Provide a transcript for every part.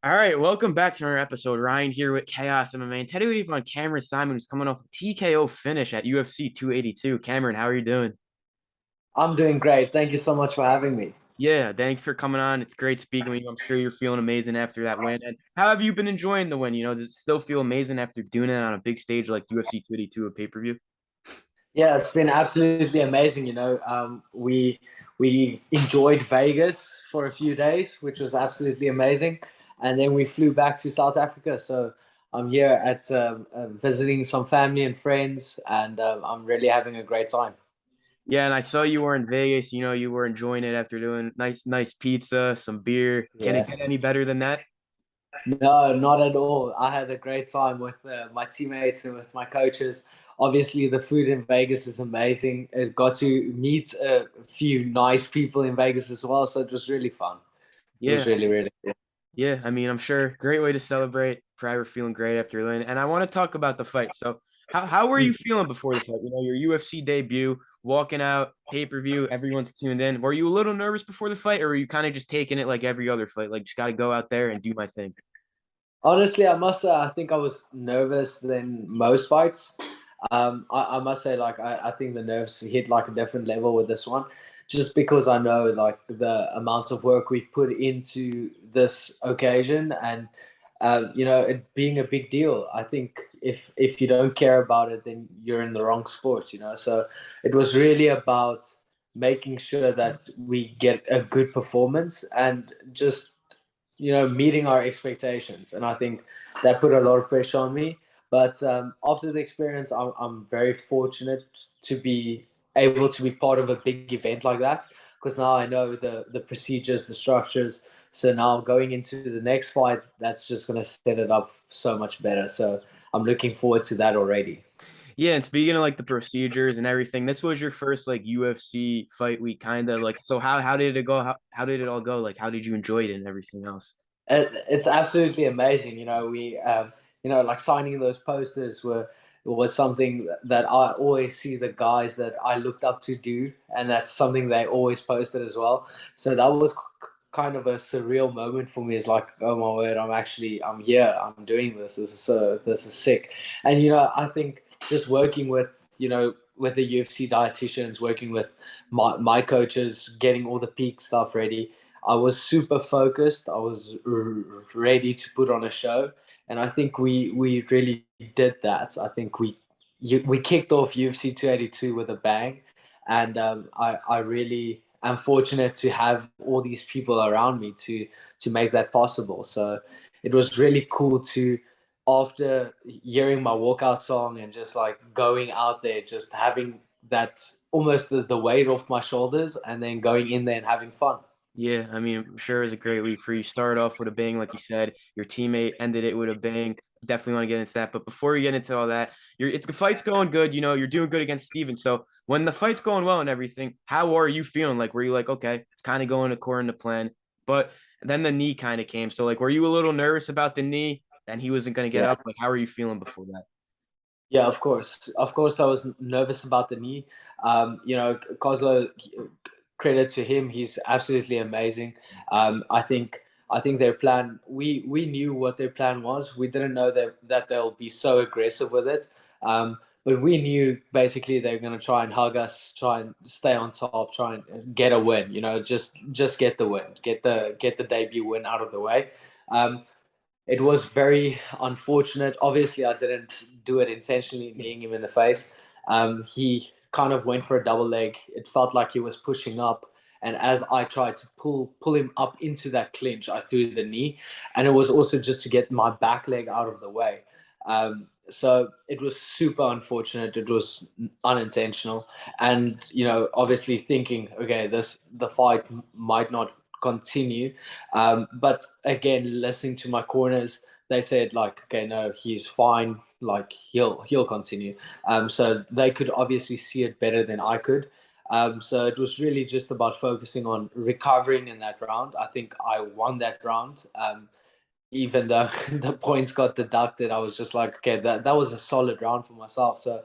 All right, welcome back to our episode. Ryan here with Chaos MMA. And today we have on camera Saaiman, who's coming off a TKO finish at UFC 282. Cameron, how are you doing? I'm doing great. Thank you so much for having me. Yeah, thanks for coming on. It's great speaking with you. I'm sure you're feeling amazing after that win. And how have you been enjoying the win? Does it still feel amazing after doing it on a big stage like UFC 282, a pay-per-view? Yeah, it's been absolutely amazing. We enjoyed Vegas for a few days, which was absolutely amazing, and then we flew back to South Africa. So I'm here at visiting some family and friends, and I'm really having a great time. Yeah, and I saw you were in Vegas. You were enjoying it after doing nice pizza, some beer. Can it Yeah. get any better than that? No, not at all. I had a great time with my teammates and with my coaches. Obviously, the food in Vegas is amazing. I got to meet a few nice people in Vegas as well, so it was really fun. It was Yeah, really cool. Yeah, I mean, I'm sure great way to celebrate. Probably feeling great after your win. And I want to talk about the fight. So, how were you feeling before the fight? Your UFC debut, walking out, pay-per-view, everyone's tuned in. Were you a little nervous before the fight, or were you kind of just taking it like every other fight, like just got to go out there and do my thing? Honestly, I must say, I think I was nervous than most fights. I must say, like, I think the nerves hit like a different level with this one, just because I know like the amount of work we put into this occasion, and it being a big deal. I think if you don't care about it, then you're in the wrong sport. So it was really about making sure that we get a good performance and just meeting our expectations. And I think that put a lot of pressure on me. But after the experience, I'm very fortunate to be able to be part of a big event like that, because now I know the procedures, the structures. So now going into the next fight, that's just going to set it up so much better. So I'm looking forward to that already. Yeah, and speaking of like the procedures and everything, this was your first like UFC fight week, kind of like. So how did it go? How did it all go? Like, how did you enjoy it and everything else? It's absolutely amazing. Like signing those posters was something that I always see the guys that I looked up to do, and that's something they always posted as well. So that was kind of a surreal moment for me. It's like, oh my word, I'm here, I'm doing this. This is sick. And I think just working with the UFC dietitians, working with my coaches, getting all the peak stuff ready. I was super focused. I was ready to put on a show, and I think we really did that. I think we kicked off UFC 282 with a bang, and I really am fortunate to have all these people around me to make that possible. So it was really cool to, after hearing my walkout song and just like going out there, just having that almost the weight off my shoulders, and then going in there and having fun. Yeah, I mean, I'm sure it was a great week for you. Started off with a bang, like you said. Your teammate ended it with a bang. Definitely want to get into that. But before we get into all that, the fight's going good. You're doing good against Steven. So when the fight's going well and everything, how are you feeling? Like, were you like, okay, it's kind of going according to plan, but then the knee kind of came. So like, were you a little nervous about the knee and he wasn't going to get Yeah. up? Like, how are you feeling before that? Yeah, of course. Of course, I was nervous about the knee. Kozlo, credit to him, he's absolutely amazing. I think their plan. We knew what their plan was. We didn't know that they'll be so aggressive with it. But we knew basically they're going to try and hug us, try and stay on top, try and get a win. Just get the win, get the debut win out of the way. Um, it was very unfortunate. Obviously, I didn't do it intentionally, kneeing him in the face. He kind of went for a double leg. It felt like he was pushing up, and as I tried to pull him up into that clinch, I threw the knee, and it was also just to get my back leg out of the way. So it was super unfortunate. It was unintentional, and obviously thinking, okay, the fight might not continue, but again, listening to my corners, they said like, okay, no, he's fine. Like he'll continue. So they could obviously see it better than I could. So it was really just about focusing on recovering in that round. I think I won that round. Even though the points got deducted, I was just like, okay, that was a solid round for myself. So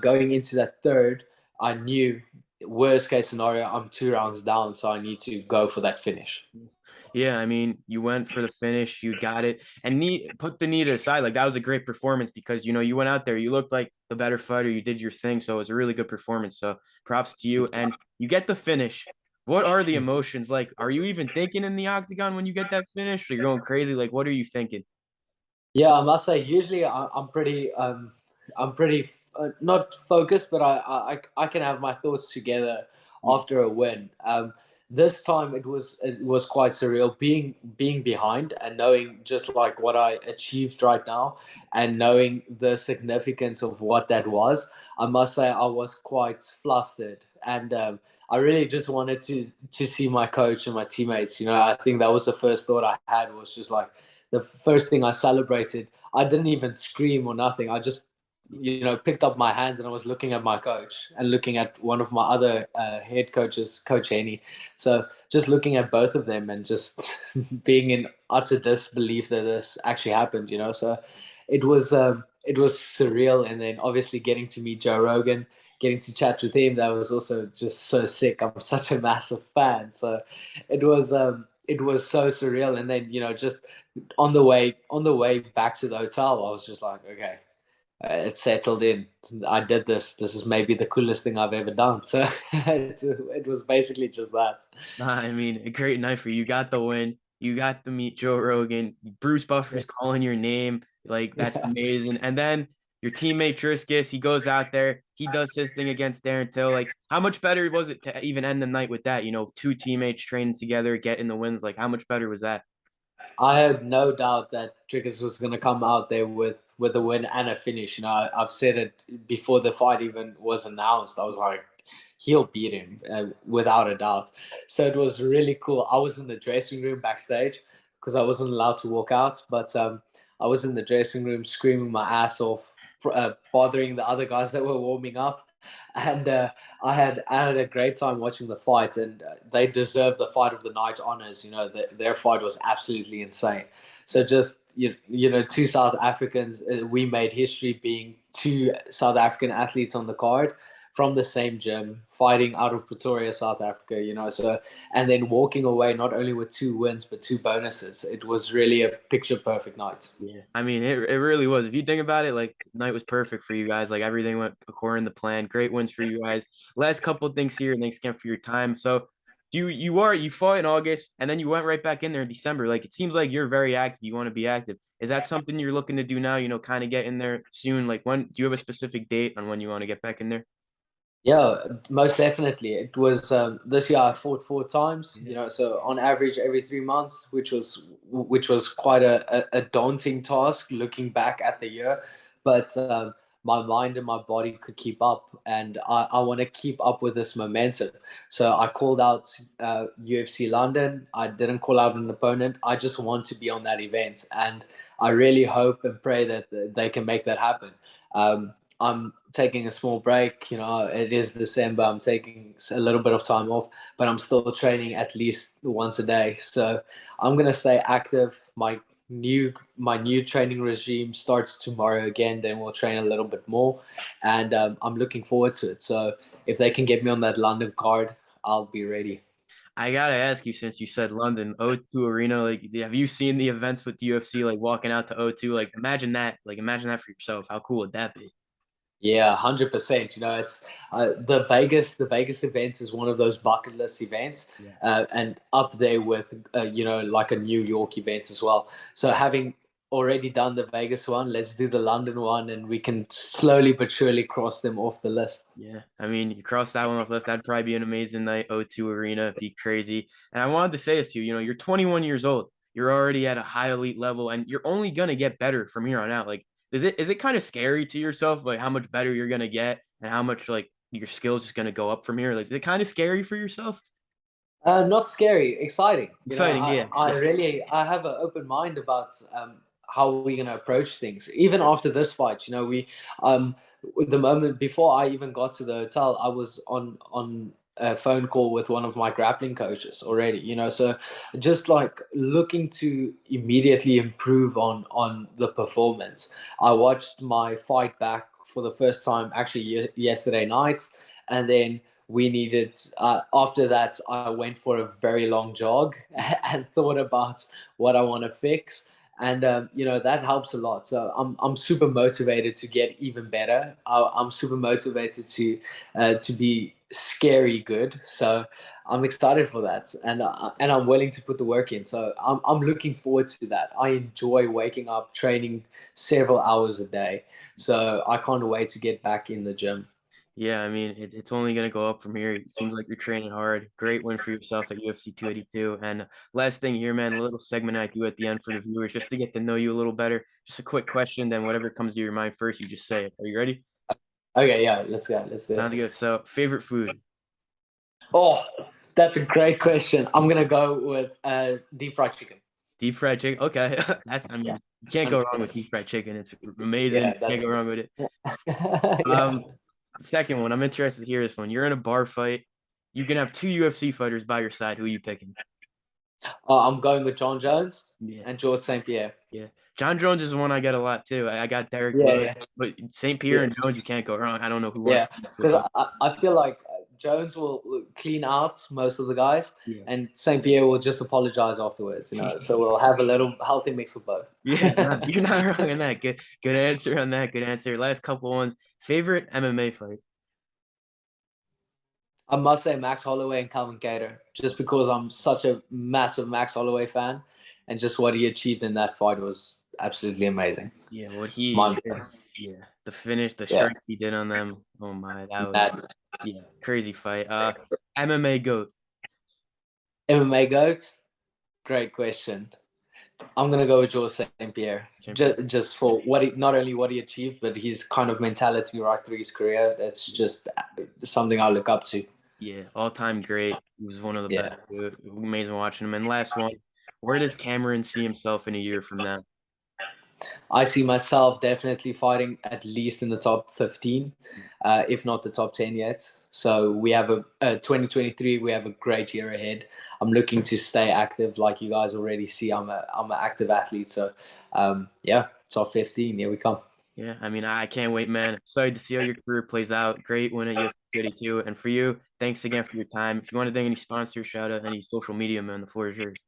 going into that third, I knew worst case scenario, I'm 2 rounds down, so I need to go for that finish. Yeah, I mean, you went for the finish, you got it, and put the knee to the side. Like that was a great performance because you went out there, you looked like the better fighter, you did your thing, so it was a really good performance. So props to you, and you get the finish. What are the emotions like? Are you even thinking in the octagon when you get that finish? Or you're going crazy. Like, what are you thinking? Yeah, I must say, usually I'm pretty not focused, but I can have my thoughts together Yeah. after a win. This time it was quite surreal being behind and knowing just like what I achieved right now and knowing the significance of what that was. I must say I was quite flustered and I really just wanted to see my coach and my teammates. I think that was the first thought I had was just like the first thing I celebrated. I didn't even scream or nothing. I just, picked up my hands and I was looking at my coach and looking at one of my other head coaches, Coach Haney. So just looking at both of them and just being in utter disbelief that this actually happened. So it was surreal. And then obviously getting to meet Joe Rogan, getting to chat with him, that was also just so sick. I'm such a massive fan. So it was so surreal. And then, just on the way back to the hotel, I was just like, okay, it's settled in. I did this. This is maybe the coolest thing I've ever done. So it was basically just that. Nah, I mean, a great night for you. You got the win. You got to meet Joe Rogan. Bruce Buffer's calling your name. Like, that's Yeah. amazing. And then your teammate Triscus, he goes out there. He does his thing against Darren Till. Like, how much better was it to even end the night with that? Two teammates training together, getting the wins. Like, how much better was that? I had no doubt that Triggers was going to come out there with a win and a finish. I've said it before the fight even was announced. I was like, he'll beat him without a doubt. So it was really cool. I was in the dressing room backstage because I wasn't allowed to walk out, but I was in the dressing room screaming my ass off, bothering the other guys that were warming up. And I had a great time watching the fight, and they deserve the fight of the night honors. Their fight was absolutely insane. So just two South Africans, we made history being two South African athletes on the card from the same gym, fighting out of Pretoria, South Africa. So and then walking away not only with two wins but two bonuses. It was really a picture perfect night. Yeah. I mean, it really was. If you think about it, like night was perfect for you guys. Like everything went according to plan. Great wins for you guys. Last couple of things here, and thanks again for your time. So you fought in August and then you went right back in there in December. Like it seems like you're very active. You want to be active. Is that something you're looking to do now? Kind of get in there soon. Like when do you have a specific date on when you want to get back in there? Yeah, most definitely. It was this year I fought 4 times. Yeah. So on average every 3 months, which was quite a daunting task looking back at the year, but my mind and my body could keep up, and I want to keep up with this momentum. So I called out UFC London. I didn't call out an opponent. I just want to be on that event, and I really hope and pray that they can make that happen. I'm taking a small break. It is December. I'm taking a little bit of time off, but I'm still training at least once a day. So I'm gonna stay active. My new training regime starts tomorrow again. Then we'll train a little bit more, and I'm looking forward to it. So if they can get me on that London card, I'll be ready. I gotta ask you since you said London, O2 Arena, like have you seen the events with UFC, like walking out to O2? Like imagine that for yourself. How cool would that be? Yeah, 100%. It's the Vegas events is one of those bucket list events, Yeah. and up there with like a New York event as well. So having already done the Vegas one, let's do the London one, and we can slowly but surely cross them off the list. Yeah, I mean, you cross that one off the list. That'd probably be an amazing night. O2 Arena, be crazy. And I wanted to say this to you. You're 21 years old. You're already at a high elite level, and you're only gonna get better from here on out. Like, is it kind of scary to yourself, like how much better you're gonna get, and how much like your skills just gonna go up from here? Like, is it kind of scary for yourself? Not scary, exciting. Exciting, I, yeah, I really I have an open mind about how we're gonna approach things. Even after this fight, we the moment before I even got to the hotel, I was on a phone call with one of my grappling coaches already. So just like looking to immediately improve on the performance. I watched my fight back for the first time actually yesterday night, and then we needed. After that, I went for a very long jog and thought about what I want to fix, and that helps a lot. So I'm super motivated to get even better. I'm super motivated to be scary good. So I'm excited for that, and I'm willing to put the work in. So I'm looking forward to that. I enjoy waking up, training several hours a day. So I can't wait to get back in the gym. Yeah, I mean, it's only going to go up from here. It seems like you're training hard. Great win for yourself at UFC 282. And last thing here, man, a little segment I do at the end for the viewers just to get to know you a little better. Just a quick question, then whatever comes to your mind first, you just say it. Are you ready? Okay, yeah, let's go. Let's do Sounds it. good. So, favorite food? Oh, that's a great question. I'm gonna go with deep fried chicken. Deep fried chicken. Okay. I Yeah, mean, you can't go wrong with 100%. deep fried chicken. It's amazing. Yeah, Can't that's go wrong with it. yeah. Um, Second one, I'm interested to hear this one. You're in a bar fight. You can have two UFC fighters by your side. Who are you picking? I'm going with John Jones Yeah. and George St. Pierre. Yeah. John Jones is one I get a lot too. I got Derek Yeah, Lewis, yeah, but St. Pierre yeah, and Jones, you can't go wrong. I don't know who wants yeah. to switch Because up. I feel like Jones will clean out most of the guys, Yeah. and St. Pierre will just apologize afterwards. So we'll have a little healthy mix of both. Yeah, no, you're not wrong on that. Good answer on that. Good answer. Last couple ones. Favorite MMA fight? I must say Max Holloway and Calvin Kattar, just because I'm such a massive Max Holloway fan, and just what he achieved in that fight was absolutely amazing. Yeah, what he Mind did. Yeah, the finish, the yeah, strikes he did on them. Oh my, that was mad. yeah, crazy fight. MMA GOAT. MMA goat, great question. I'm gonna go with George St. Pierre, Champion. just for what he not only what he achieved, but his kind of mentality right through his career. That's just something I look up to. Yeah, all time great. He was one of the Yeah. best. Amazing watching him. And last one, where does Cameron see himself in a year from now? I see myself definitely fighting at least in the top 15, if not the top 10 yet. So we have a 2023. We have a great year ahead. I'm looking to stay active, like you guys already see. I'm an active athlete. So yeah, top 15. Here we come. Yeah, I mean, I can't wait, man. Excited to see how your career plays out. Great win at UFC 32. And for you, thanks again for your time. If you want to thank any sponsors, shout out any social media, man, the floor is yours.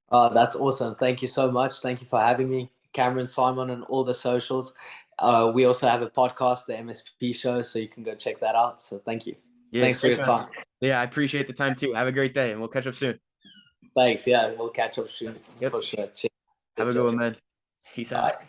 That's awesome. Thank you so much. Thank you for having me, Cameron, Simon, and all the socials. We also have a podcast, the MSP show, so you can go check that out. So thank you. Yeah, Thanks for great, your man. time. Yeah, I appreciate the time too. Have a great day, and we'll catch up soon. Thanks. Yeah, we'll catch up soon Yep. for sure. Cheers. Have a good one, Cheers. man. Peace out. Bye.